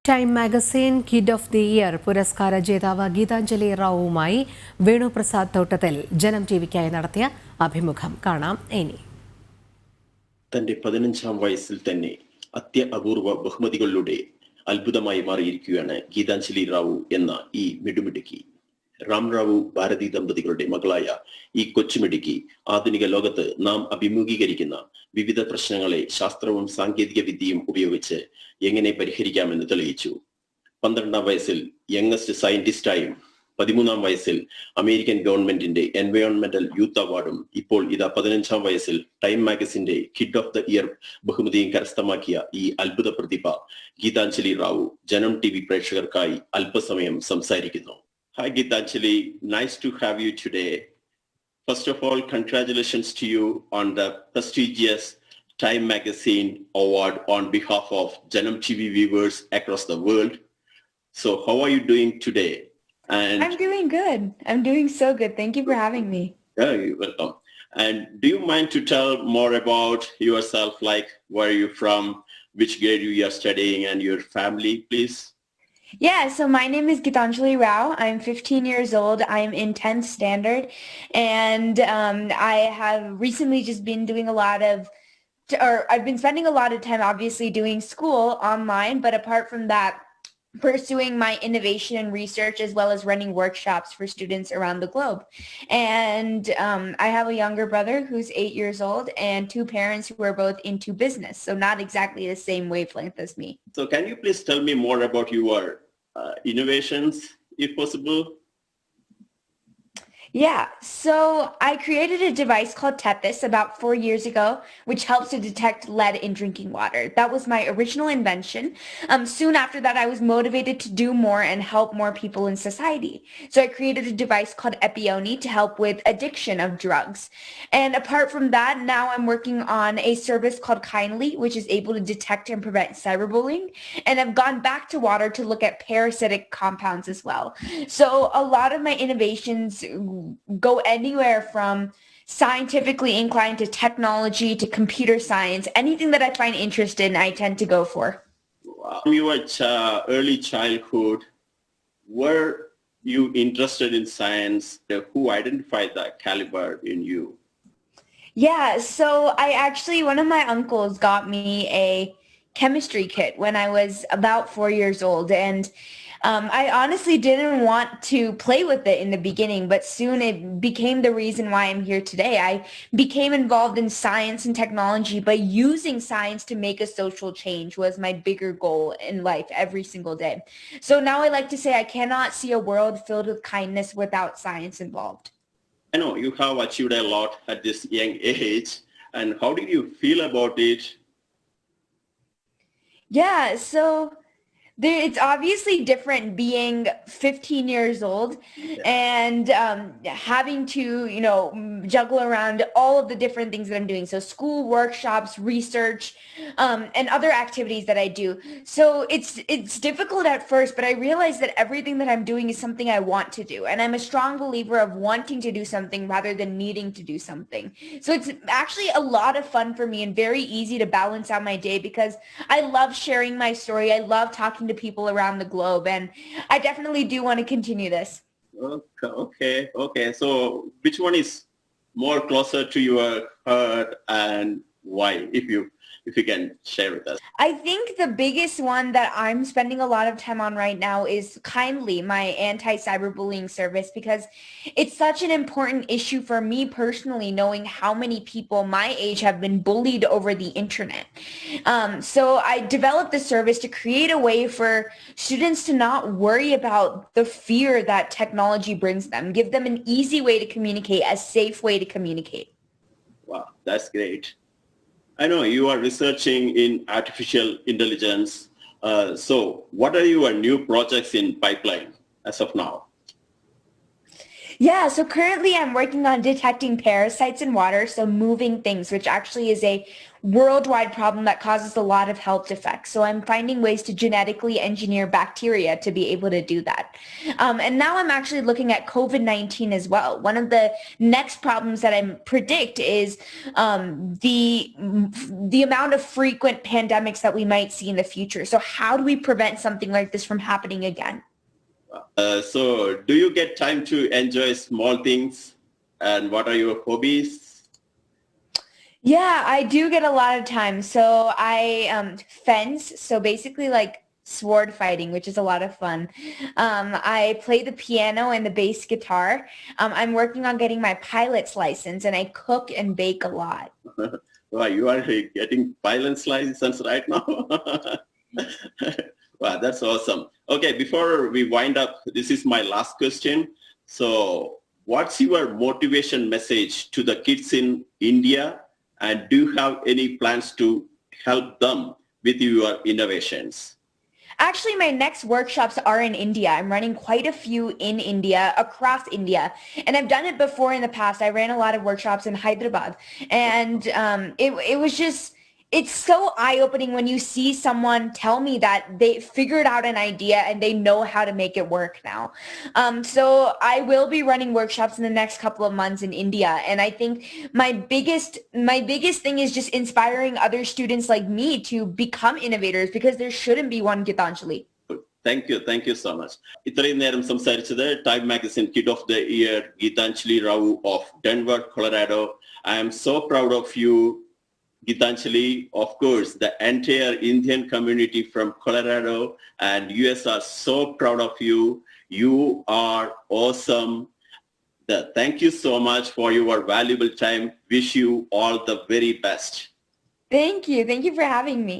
Time magazine kid of the year പുരസ്കാര ജേതാവ് ഗീതാഞ്ജലി റാവുവുമായി വേണുപ്രസാദ് തോട്ടത്തിൽ ജനം ടിവിക്കായി നടത്തിയ അഭിമുഖം കാണാം ഇനി. തന്റെ 15-ാം വയസ്സിൽ തന്നെ അത്യപൂർവ ബഹുമതികളിലൂടെ അത്ഭുതമായി മാറിയിരിക്കുകയാണ് ഗീതാഞ്ജലി റാവു എന്ന ഈ മിടുമിടുക്കി. റാം റാവു ഭാരതി ദമ്പതികളുടെ മകളായ ഈ കൊച്ചുമിടുക്കി ആധുനിക ലോകത്ത് നാം അഭിമുഖീകരിക്കുന്ന വിവിധ പ്രശ്നങ്ങളെ ശാസ്ത്രവും സാങ്കേതിക വിദ്യയും ഉപയോഗിച്ച് എങ്ങനെ പരിഹരിക്കാമെന്ന് തെളിയിച്ചു. 12-ാം വയസ്സിൽ യങ്ങസ്റ്റ് സയന്റിസ്റ്റായും 13-ാം വയസ്സിൽ അമേരിക്കൻ ഗവൺമെന്റിന്റെ എൻവയോൺമെന്റൽ യൂത്ത് അവാർഡും ഇപ്പോൾ ഇതാ 15-ാം വയസ്സിൽ ടൈം മാഗസിന്റെ കിഡ് ഓഫ് ദ ഇയർ ബഹുമതിയും കരസ്ഥമാക്കിയ ഈ അത്ഭുത പ്രതിഭ ഗീതാഞ്ജലി റാവു ജനം ടിവി പ്രേക്ഷകർക്കായി അല്പസമയം സംസാരിക്കുന്നു. Hi Gitanjali, nice to have you today. First of all, congratulations to you on the prestigious Time Magazine Award on behalf of Janam TV viewers across the world. So how are you doing today? And I'm doing good. I'm doing so good. Thank you for having me. Yeah, you're welcome. And do you mind to tell more about yourself, like where are you from, which grade you are studying and your family, please? Yeah, so my name is Gitanjali Rao. I'm 15 years old. I'm in 10th standard. And I have recently just been doing I've been spending a lot of time obviously doing school online, but apart from that, pursuing my innovation and research as well as running workshops for students around the globe. And I have a younger brother who's 8 years old and two parents who are both into business. So not exactly the same wavelength as me. So can you please tell me more about your innovations, if possible? Yeah, so I created a device called Tethys about 4 years ago, which helps to detect lead in drinking water. That was my original invention. Soon after that, I was motivated to do more and help more people in society. So I created a device called Epione to help with addiction of drugs. And apart from that, now I'm working on a service called Kindly, which is able to detect and prevent cyberbullying. And I've gone back to water to look at parasitic compounds as well. So a lot of my innovations go anywhere from scientifically inclined to technology to computer science. Anything that I find interest in, I tend to go for. From your early childhood, were you interested in science? Who identified that caliber in you? Yeah, so one of my uncles got me a chemistry kit when I was about 4 years old. And I honestly didn't want to play with it in the beginning, but soon it became the reason why I'm here today. I became involved in science and technology, but using science to make a social change was my bigger goal in life every single day. So now I like to say I cannot see a world filled with kindness without science involved. I know you have achieved a lot at this young age. And how did you feel about it? Yeah, so it's obviously different being 15 years old and having to, juggle around all of the different things that I'm doing. So school, workshops, research, and other activities that I do. So it's difficult at first, but I realize that everything that I'm doing is something I want to do. And I'm a strong believer of wanting to do something rather than needing to do something. So it's actually a lot of fun for me and very easy to balance out my day because I love sharing my story. I love talking to people around the globe, and I definitely do want to continue this. Okay. So which one is more closer to your heart and why, if you can share with us? I think the biggest one that I'm spending a lot of time on right now is Kindly, my anti-cyberbullying service, because it's such an important issue for me personally, knowing how many people my age have been bullied over the internet. So I developed the service to create a way for students to not worry about the fear that technology brings them, give them an easy way to communicate, a safe way to communicate. Wow, that's great. I know you are researching in artificial intelligence. So what are your new projects in pipeline as of now? Yeah, so currently I'm working on detecting parasites in water, so moving things, which actually is a worldwide problem that causes a lot of health effects. So I'm finding ways to genetically engineer bacteria to be able to do that. And now I'm actually looking at COVID-19 as well. One of the next problems that I predict is the amount of frequent pandemics that we might see in the future. So how do we prevent something like this from happening again? So do you get time to enjoy small things? And what are your hobbies? Yeah, I do get a lot of time. So I fence. So basically like sword fighting, which is a lot of fun. I play the piano and the bass guitar. I'm working on getting my pilot's license, and I cook and bake a lot. Wow, you are getting pilot's license right now? Wow, that's awesome. Okay, before we wind up, this is my last question. So what's your motivation message to the kids in India? And do you have any plans to help them with your innovations? Actually, my next workshops are in India. I'm running quite a few in India, across India. And I've done it before in the past. I ran a lot of workshops in Hyderabad. And it was just, it's so eye-opening when you see someone tell me that they figured out an idea and they know how to make it work now. So I will be running workshops in the next couple of months in India. And I think my biggest thing is just inspiring other students like me to become innovators, because there shouldn't be one Gitanjali. Thank you so much. ഇത്രയും നേരം സംസാരിച്ചത് Time magazine kid of the year Gitanjali Rao of Denver Colorado. I am so proud of you, Gitanjali. Of course, the entire Indian community from Colorado and US are so proud of you. You are awesome. Thank you so much for your valuable time. Wish you all the very best. Thank you. Thank you for having me.